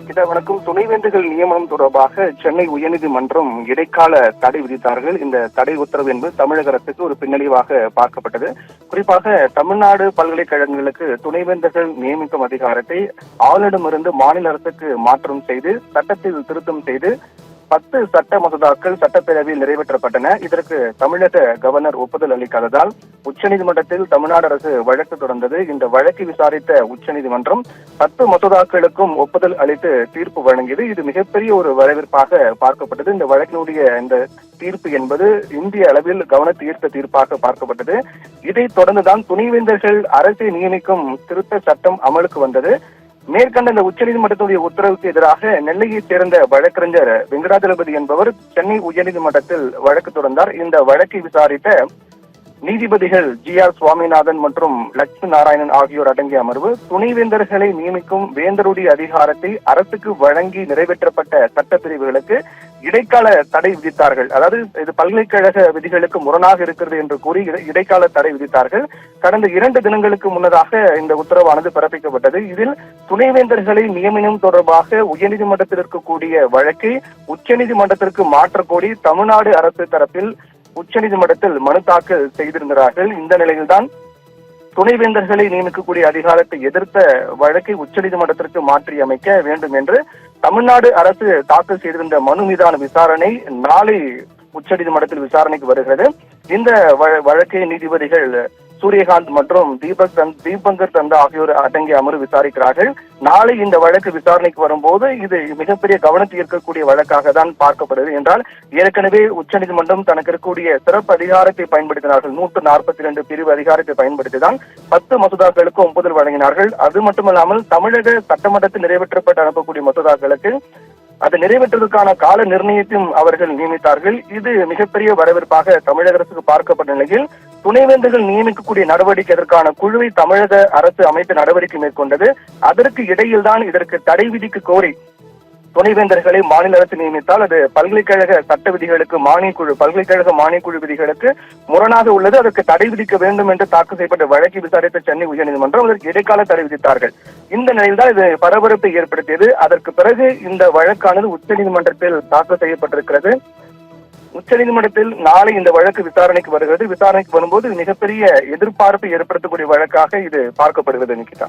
வணக்கம். துணைவேந்தர்கள் நியமனம் தொடர்பாக சென்னை உயர்நீதிமன்றம் இடைக்கால தடை விதித்தார்கள். இந்த தடை உத்தரவு என்பது தமிழக அரசுக்கு ஒரு பின்னடைவாக பார்க்கப்பட்டது. குறிப்பாக தமிழ்நாடு பல்கலைக்கழகங்களுக்கு துணைவேந்தர்கள் நியமிக்கும் அதிகாரத்தை ஆளுநரிடமிருந்து மாநில அரசுக்கு மாற்றம் செய்து சட்டத்தில் திருத்தம் செய்து 10 சட்ட மசோதாக்கள் சட்டப்பேரவையில் நிறைவேற்றப்பட்டன. இதற்கு தமிழக கவர்னர் ஒப்புதல் அளிக்காததால் உச்சநீதிமன்றத்தில் தமிழ்நாடு அரசு வழக்கு தொடர்ந்தது. இந்த வழக்கை விசாரித்த உச்சநீதிமன்றம் 10 மசோதாக்களுக்கும் ஒப்புதல் அளித்து தீர்ப்பு வழங்கியது. இது மிகப்பெரிய ஒரு வரவேற்பாக பார்க்கப்பட்டது. இந்த வழக்கினுடைய இந்த தீர்ப்பு என்பது இந்திய அளவில் கவனத்தை ஈர்த்த தீர்ப்பாக பார்க்கப்பட்டது. இதைத் தொடர்ந்துதான் துணைவேந்தர்கள் அரசை நியமிக்கும் திருத்த சட்டம் அமலுக்கு வந்தது. மேற்கண்ட இந்த உச்சநீதிமன்றத்துடைய உத்தரவுக்கு எதிராக நெல்லையைச் சேர்ந்த வழக்கறிஞர் வெங்கடாஜலபதி என்பவர் சென்னை உயர்நீதிமன்றத்தில் வழக்கு தொடர்ந்தார். இந்த வழக்கை விசாரித்த நீதிபதிகள் GR சுவாமிநாதன் மற்றும் லட்சுமி நாராயணன் ஆகியோர் அடங்கிய அமர்வு துணைவேந்தர்களை நியமிக்கும் வேந்தருடைய அதிகாரத்தை அரசுக்கு வழங்கி நிறைவேற்றப்பட்ட சட்டப்பிரிவுகளுக்கு இடைக்கால தடை விதித்தார்கள். அதாவது இது பல்கலைக்கழக விதிகளுக்கு முரணாக இருக்கிறது என்று கூறி இடைக்கால தடை விதித்தார்கள். கடந்த 2 தினங்களுக்கு முன்னதாக இந்த உத்தரவானது பிறப்பிக்கப்பட்டது. இதில் துணைவேந்தர்களை நியமனம் தொடர்பாக உயர்நீதிமன்றத்தில் இருக்கக்கூடிய வழக்கை உச்சநீதிமன்றத்திற்கு மாற்றக்கோரி தமிழ்நாடு அரசு தரப்பில் உச்சநீதிமன்றத்தில் மனு தாக்கல் செய்திருந்தார்கள். இந்த நிலையில்தான் துணைவேந்தர்களை நியமிக்கக்கூடிய அதிகாரத்தை எதிர்த்த வழக்கை உச்சநீதிமன்றத்திற்கு மாற்றி அமைக்க வேண்டும் என்று தமிழ்நாடு அரசு தாக்கல் செய்திருந்த மனு மீதான விசாரணை நாளை உச்சநீதிமன்றத்தில் விசாரணைக்கு வருகிறது. இந்த வழக்கை நீதிபதிகள் சூரியகாந்த் மற்றும் தீபங்கர் தந்தா ஆகியோர் அடங்கிய அமர்வு விசாரிக்கிறார்கள். நாளை இந்த வழக்கு விசாரணைக்கு வரும்போது இது மிகப்பெரிய கவனத்தை ஈர்க்கக்கூடிய வழக்காக தான் பார்க்கப்படுது. என்றால் ஏற்கனவே உச்சநீதிமன்றம் தனக்கு இருக்கக்கூடிய சிறப்பு அதிகாரத்தை பயன்படுத்தினார்கள். 142 பிரிவு அதிகாரத்தை பயன்படுத்திதான் 10 மசோதாக்களுக்கு ஒப்புதல் வழங்கினார்கள். அது மட்டுமல்லாமல் தமிழக சட்டமன்றத்தில் நிறைவேற்றப்பட்டு அனுப்பக்கூடிய மசோதாக்களுக்கு அதை நிறைவேற்றுவதற்கான கால நிர்ணயத்தையும் அவர்கள் நியமித்தார்கள். இது மிகப்பெரிய வரவேற்பாக தமிழக அரசுக்கு பார்க்கப்பட்ட நிலையில் துணைவேந்தர்கள் நியமிக்கக்கூடிய நடவடிக்கை அதற்கான குழுவை தமிழக அரசு அமைத்து நடவடிக்கை மேற்கொண்டது. அதற்கு இடையில்தான் இதற்கு தடை விதிக்க கோரி துணைவேந்தர்களை மாநில அரசு நியமித்தால் அது பல்கலைக்கழக சட்ட விதிகளுக்கு பல்கலைக்கழக மானியக்குழு விதிகளுக்கு முரணாக உள்ளது. அதற்கு தடை விதிக்க வேண்டும் என்று தாக்கல் செய்யப்பட்ட வழக்கை விசாரித்த சென்னை உயர்நீதிமன்றம் அதற்கு இடைக்கால தடை விதித்தார்கள். இந்த நிலையில்தான் இது பரபரப்பை ஏற்படுத்தியது. அதற்கு பிறகு இந்த வழக்கானது உச்சநீதிமன்றத்தில் தாக்கல் செய்யப்பட்டிருக்கிறது. உச்சநீதிமன்றத்தில் நாளை இந்த வழக்கு விசாரணைக்கு வருகிறது. விசாரணைக்கு வரும்போது மிகப்பெரிய எதிர்பார்ப்பை ஏற்படுத்தக்கூடிய வழக்காக இது பார்க்கப்படுகிறது. நிக்கிதா.